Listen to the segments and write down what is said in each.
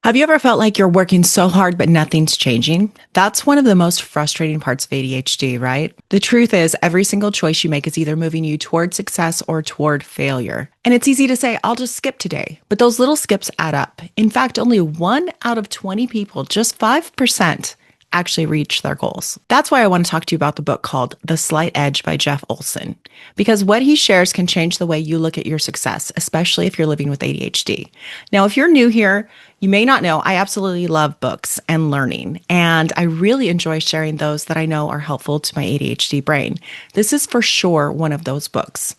Have you ever felt like you're working so hard, but nothing's changing? That's one of the most frustrating parts of ADHD, right? The truth is, every single choice you make is either moving you toward success or toward failure. And it's easy to say, I'll just skip today. But those little skips add up. In fact, only 1 out of 20 people, just 5%, actually reach their goals. That's why I want to talk to you about the book called The Slight Edge by Jeff Olson, because what he shares can change the way you look at your success, especially if you're living with ADHD. Now, if you're new here, you may not know I absolutely love books and learning, and I really enjoy sharing those that I know are helpful to my ADHD brain. This is for sure one of those books.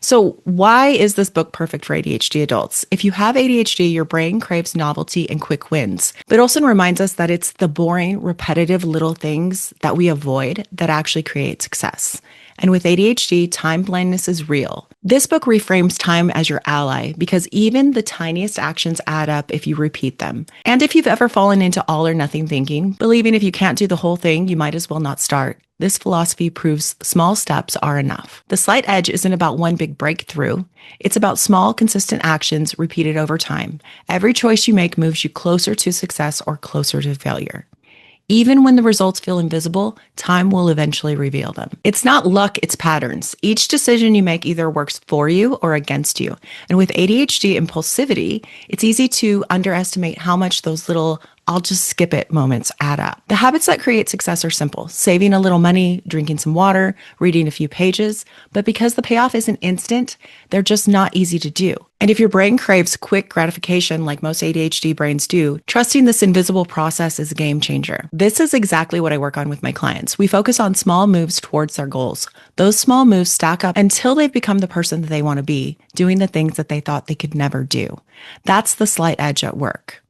So why is this book perfect for ADHD adults? If you have ADHD, your brain craves novelty and quick wins. But Olson reminds us that it's the boring, repetitive little things that we avoid that actually create success. And with ADHD, time blindness is real. This book reframes time as your ally because even the tiniest actions add up if you repeat them. And if you've ever fallen into all or nothing thinking, believing if you can't do the whole thing, you might as well not start, this philosophy proves small steps are enough. The Slight Edge isn't about one big breakthrough. It's about small, consistent actions repeated over time. Every choice you make moves you closer to success or closer to failure. Even when the results feel invisible, time will eventually reveal them. It's not luck, it's patterns. Each decision you make either works for you or against you. And with ADHD impulsivity, it's easy to underestimate how much those little I'll just skip it moments add up. The habits that create success are simple: saving a little money, drinking some water, reading a few pages. But because the payoff isn't instant, they're just not easy to do. And if your brain craves quick gratification like most ADHD brains do, trusting this invisible process is a game changer. This is exactly what I work on with my clients. We focus on small moves towards their goals. Those small moves stack up until they've become the person that they want to be, doing the things that they thought they could never do. That's the slight edge at work.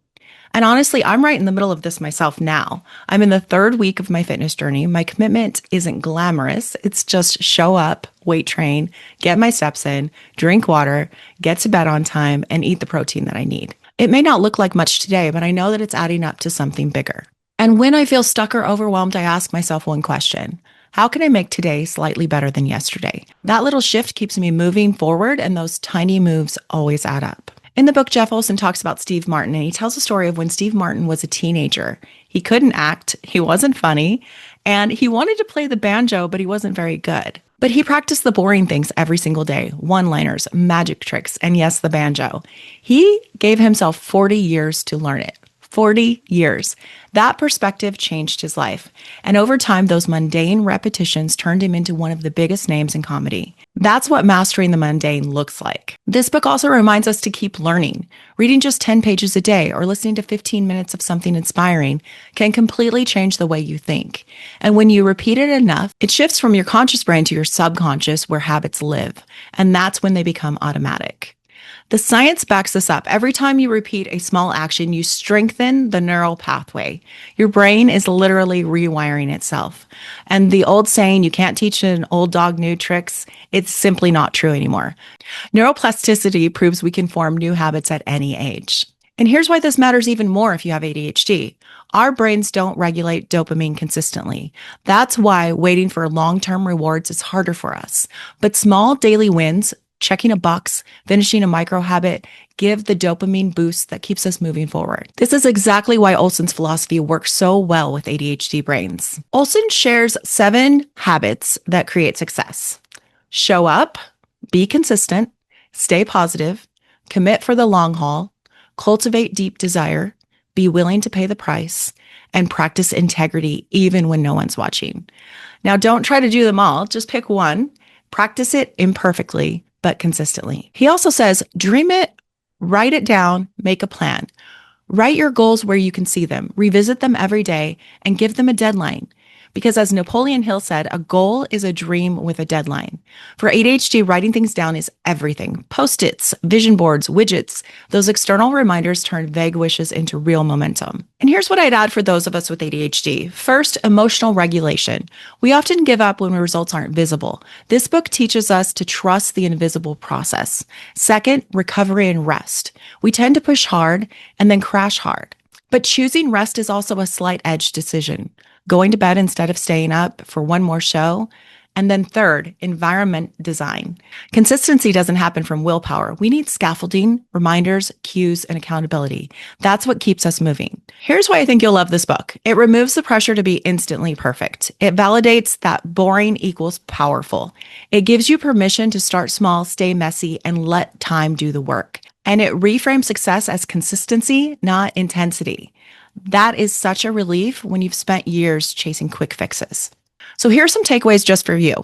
And honestly, I'm right in the middle of this myself now. I'm in the 3rd week of my fitness journey. My commitment isn't glamorous. It's just show up, weight train, get my steps in, drink water, get to bed on time, and eat the protein that I need. It may not look like much today, but I know that it's adding up to something bigger. And when I feel stuck or overwhelmed, I ask myself one question: how can I make today slightly better than yesterday? That little shift keeps me moving forward, and those tiny moves always add up. In the book, Jeff Olson talks about Steve Martin, and he tells a story of when Steve Martin was a teenager. He couldn't act, he wasn't funny, and he wanted to play the banjo, but he wasn't very good. But he practiced the boring things every single day: one-liners, magic tricks, and yes, the banjo. He gave himself 40 years to learn it. 40 years. That perspective changed his life. And over time, those mundane repetitions turned him into one of the biggest names in comedy. That's what mastering the mundane looks like. This book also reminds us to keep learning. Reading just 10 pages a day or listening to 15 minutes of something inspiring can completely change the way you think. And when you repeat it enough, it shifts from your conscious brain to your subconscious, where habits live. And that's when they become automatic. The science backs this up. Every time you repeat a small action, you strengthen the neural pathway. Your brain is literally rewiring itself. And the old saying, you can't teach an old dog new tricks, it's simply not true anymore. Neuroplasticity proves we can form new habits at any age. And here's why this matters even more if you have ADHD. Our brains don't regulate dopamine consistently. That's why waiting for long-term rewards is harder for us. But small daily wins, checking a box, finishing a micro habit, give the dopamine boost that keeps us moving forward. This is exactly why Olson's philosophy works so well with ADHD brains. Olson shares 7 habits that create success: show up, be consistent, stay positive, commit for the long haul, cultivate deep desire, be willing to pay the price, and practice integrity even when no one's watching. Now, don't try to do them all. Just pick one, practice it imperfectly, but consistently. He also says, dream it, write it down, make a plan. Write your goals where you can see them, revisit them every day, and give them a deadline. Because as Napoleon Hill said, a goal is a dream with a deadline. For ADHD, writing things down is everything. Post-its, vision boards, widgets, those external reminders turn vague wishes into real momentum. And here's what I'd add for those of us with ADHD. First, emotional regulation. We often give up when results aren't visible. This book teaches us to trust the invisible process. Second, recovery and rest. We tend to push hard and then crash hard. But choosing rest is also a slight edge decision. Going to bed instead of staying up for one more show, And then third, environment design. Consistency doesn't happen from willpower. We need scaffolding, reminders, cues, and accountability. That's what keeps us moving. Here's why I think you'll love this book. It removes the pressure to be instantly perfect. It validates that boring equals powerful. It gives you permission to start small, stay messy, and let time do the work. And it reframes success as consistency, not intensity. That is such a relief when you've spent years chasing quick fixes. So here are some takeaways just for you.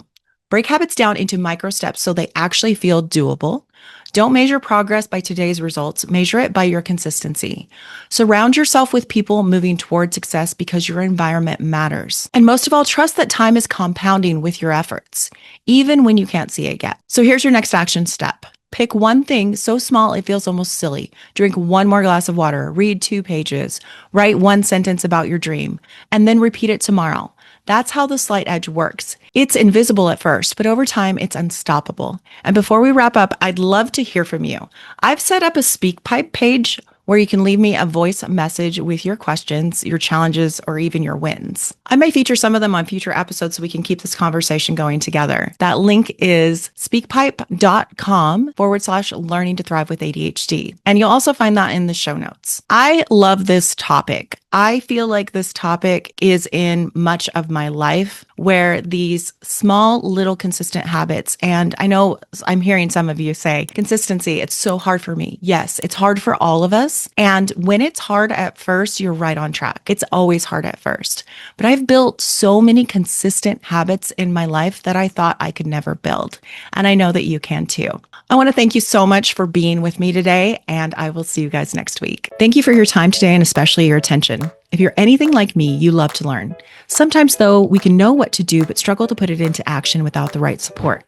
Break habits down into micro steps so they actually feel doable. Don't measure progress by today's results. Measure it by your consistency. Surround yourself with people moving toward success because your environment matters. And most of all, trust that time is compounding with your efforts, even when you can't see it yet. So here's your next action step. Pick one thing so small it feels almost silly. Drink one more glass of water, read 2 pages, write one sentence about your dream, and then repeat it tomorrow. That's how the slight edge works. It's invisible at first, but over time, it's unstoppable. And before we wrap up, I'd love to hear from you. I've set up a SpeakPipe page where you can leave me a voice message with your questions, your challenges, or even your wins. I may feature some of them on future episodes so we can keep this conversation going together. That link is speakpipe.com/learning to thrive with ADHD. And you'll also find that in the show notes. I love this topic. I feel like this topic is in much of my life where these small, little consistent habits, and I know I'm hearing some of you say, consistency, it's so hard for me. Yes, it's hard for all of us. And when it's hard at first, you're right on track. It's always hard at first. But I've built so many consistent habits in my life that I thought I could never build. And I know that you can too. I want to thank you so much for being with me today, and I will see you guys next week. Thank you for your time today and especially your attention. If you're anything like me, you love to learn. Sometimes, though, we can know what to do, but struggle to put it into action without the right support.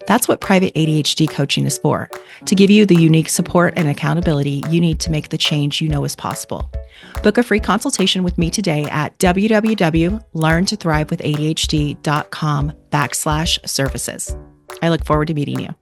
That's what private ADHD coaching is for, to give you the unique support and accountability you need to make the change you know is possible. Book a free consultation with me today at www.learntothrivewithadhd.com/services. I look forward to meeting you.